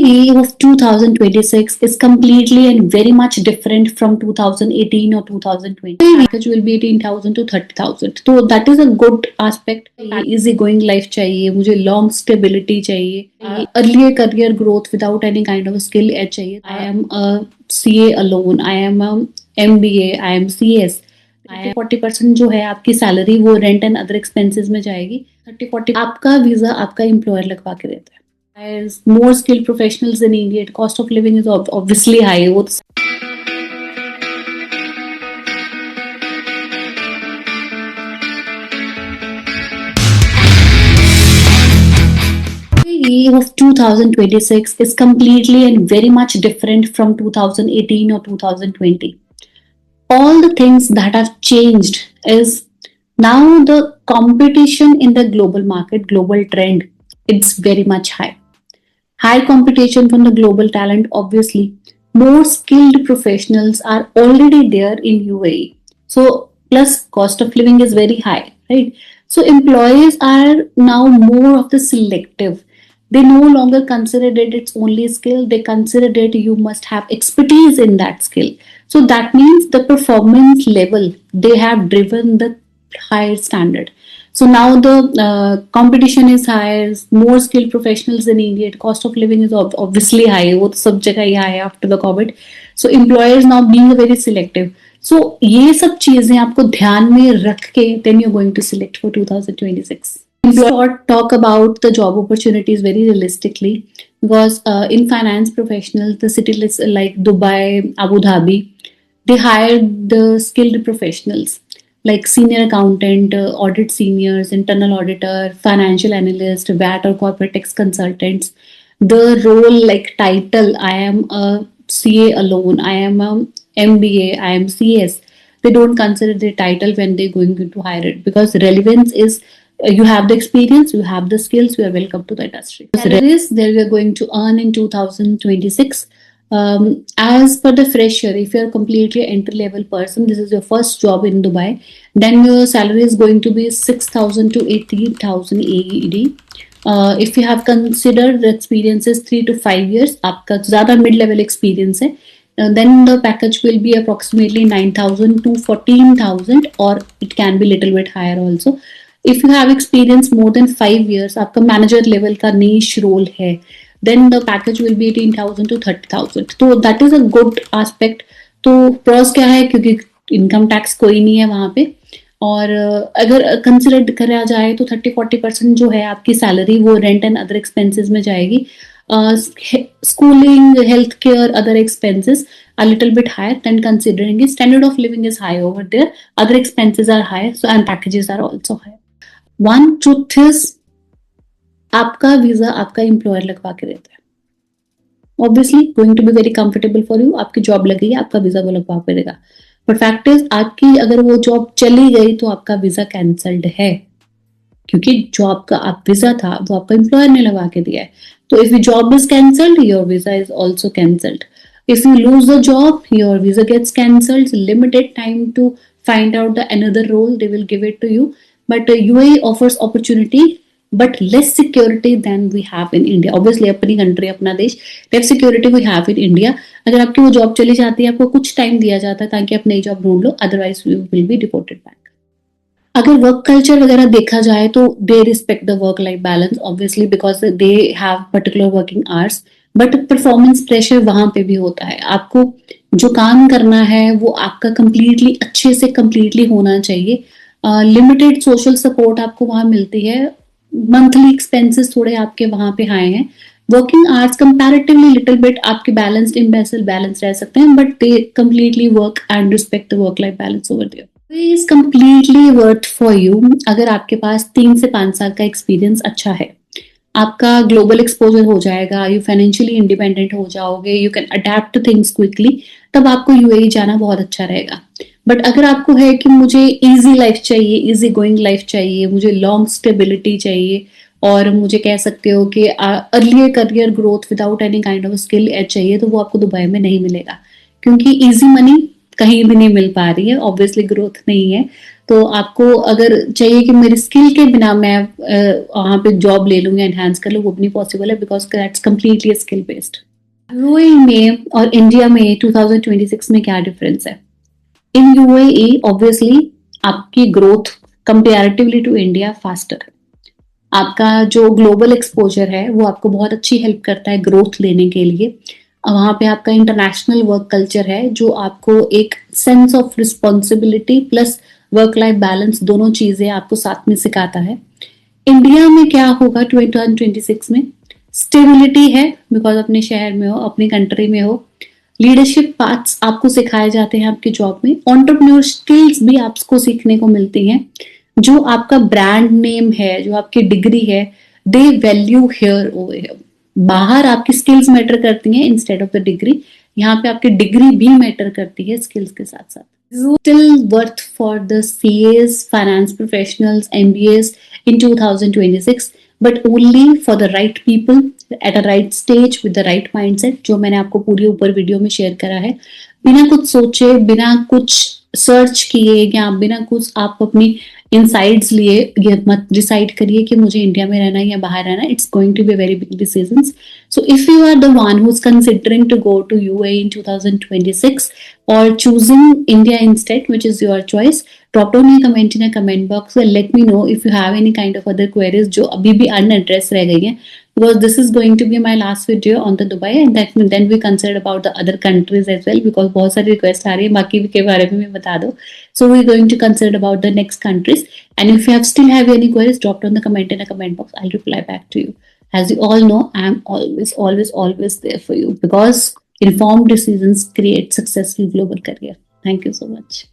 year of 2026 is completely and very much different from 2018 or 2020. Package will be 18,000 to 30,000. So that is a good aspect. Easy going life चाहिए, मुझे long stability चाहिए, earlier career growth without any kind of skill edge चाहिए. I am a CA alone, I am a MBA, I am CS. 30-40% जो है आपकी salary वो rent and other expenses में जाएगी. 30-40 आपका वीजा आपका एम्प्लॉयर लगवा के देता है. As more skilled professionals in India, cost of living is obviously high. The year of 2026 is completely and very much different from 2018 or 2020. All the things that have changed is now the competition in the global market, global trend, it's very much high. High competition from the global talent, obviously. More skilled professionals are already there in UAE. So, plus cost of living is very high, right? So, employees are now more of the selective. They no longer consider that it's only skill, they consider that you must have expertise in that skill. So, that means the performance level, they have driven the higher standard. So now the competition is high, more skilled professionals in India, cost of living is obviously high, वो तो सब जगह ही high after the COVID. So employers now being very selective. So ये सब चीजें आपको ध्यान में रख के then you're going to select for 2026. Talk about the job opportunities very realistically because in finance professionals, the cities like Dubai, Abu Dhabi, they hire the skilled professionals like senior accountant, audit seniors, internal auditor, financial analyst, VAT or corporate tax consultants. The role like title, I am a CA alone, I am a MBA, I am CS. They don't consider the title when they're going to hire it because relevance is you have the experience, you have the skills, you are welcome to the industry. Salaries that we are going to earn in 2026. As per the fresher, if you're completely entry-level person, this is your first job in Dubai, then your salary is going to be 6,000 to 18,000 AED. If you have considered the experience is 3 to 5 years, आपका ज़्यादा mid-level experience है, then the package will be approximately 9,000 to 14,000 or it can be little bit higher also. If you have experience more than 5 years, आपका manager level का niche role है, then the package will be 18,000 to 30,000. तो that is a good aspect. तो pros क्या है क्योंकि income tax कोई नहीं है वहाँ पे और अगर कंसिडर करा जाए तो 30-40% जो है आपकी सैलरी वो रेंट एंड अदर एक्सपेंसेस में जाएगी. Schooling, healthcare, other expenses are little bit higher than considering standard of living is high over there. Other expenses are high, so and packages are also high. One truth is आपका visa आपका employer लगवा के देता है. Obviously going to be very comfortable for you. आपकी job लगी है, आपका वीजा वो लगवा के देगा. बट फैक्ट इज आपकी अगर वो जॉब चली गई तो आपका वीजा कैंसल्ड है क्योंकि जो आपका आप वीजा था वो आपका एम्प्लॉयर ने लगवा के दिया है. तो if your job is cancelled, your visa is also cancelled. If you lose the job, your visa gets cancelled. Limited time to find out the another role, they will give it to you. But UAE offers opportunity but less security than we have in India. Obviously अपनी country अपना देश, less security we have in India. अगर आपकी वो job चली जाती है आपको कुछ टाइम दिया जाता है ताकि आप नई जॉब ढूंढ लो, otherwise you will be deported back. अगर वर्क कल्चर वगैरह देखा जाए तो they respect the work life balance obviously because they have particular working hours. But performance pressure वहां पे भी होता है. आपको जो काम करना है वो आपका कंप्लीटली अच्छे से कंप्लीटली होना चाहिए. लिमिटेड सोशल सपोर्ट आपको वहां मिलती है. मंथली एक्सपेंसेस थोड़े आपके वहां पे हाई हैं. Working hours comparatively little bit आपके बैलेंस्ड इम्बैलेंस बैलेंस रह सकते हैं but they completely work and respect the work life balance over there. Is completely worth for you अगर आपके पास 3 से 5 साल का एक्सपीरियंस अच्छा है. आपका ग्लोबल एक्सपोजर हो जाएगा, यू फाइनेंशियली इंडिपेंडेंट हो जाओगे, you can adapt things quickly, तब आपको यूएई जाना बहुत अच्छा रहेगा. बट अगर आपको है कि मुझे इजी लाइफ चाहिए, इजी गोइंग लाइफ चाहिए, मुझे लॉन्ग स्टेबिलिटी चाहिए और मुझे कह सकते हो कि earlier career growth without any kind of skill edge चाहिए, तो वो आपको दुबई में नहीं मिलेगा क्योंकि इजी मनी, कहीं भी नहीं मिल पा रही है, ऑब्वियसली ग्रोथ नहीं है। तो आपको अगर चाहिए कि मेरी स्किल के बिना मैं वहाँ पे जॉब ले लूँ या एनहांस कर लूँ, वो भी नहीं पॉसिबल है, because that's completely skill based. UAE में और इंडिया में 2026 में क्या डिफरेंस है? इन यूएई ऑब्वियसली आपकी growth comparatively to India faster है। आपका जो ग्लोबल एक्सपोजर है वो आपको बहुत अच्छी हेल्प करता है ग्रोथ लेने के लिए। वहाँ पे आपका इंटरनेशनल वर्क कल्चर है जो आपको एक sense of responsibility plus work life balance दोनों चीजें आपको साथ में सिखाता है। इंडिया में क्या होगा 2026 में? स्टेबिलिटी है, बिकॉज अपने शहर में हो, अपनी कंट्री में हो। लीडरशिप पार्ट्स आपको सिखाए जाते हैं आपकी जॉब में। एंटरप्रेन्योर स्किल्स भी आपको सीखने को मिलती हैं। जो आपका ब्रांड नेम है, जो आपकी डिग्री है, दे वैल्यू हियर ओवर हियर। बाहर आपकी स्किल्स मैटर करती हैं इंस्टेड ऑफ द डिग्री। यहाँ पे आपकी डिग्री भी मैटर करती है स्किल्स के साथ साथ। Still worth for the CAs, finance professionals, MBAs in 2026, but only for the right people at a right stage with the right mindset, जो मैंने आपको पूरी ऊपर वीडियो में शेयर करा है। बिना कुछ सोचे, बिना कुछ सर्च किए या बिना कुछ आप अपनी इनसाइड्स लिए ये मत डिसाइड करिए कि मुझे इंडिया में रहना है या बाहर रहना है। It's going to be very big decisions. So if you are the one who's considering to go to UAE in 2026 or choosing India instead, which is your choice, drop down a comment in a comment box and let me know if you have any kind of other queries जो अभी भी unaddressed रह गई हैं, because this is going to be my last video on the Dubai, and then we consider about the other countries as well, because बहुत सारी request आ रही है, बाकी के बारे में बता दो। So we're going to consider about the next countries, and if you still have any queries, drop down the comment in a comment box. I'll reply back to you. As you all know, I am always there for you, because informed decisions create successful global career. Thank you so much.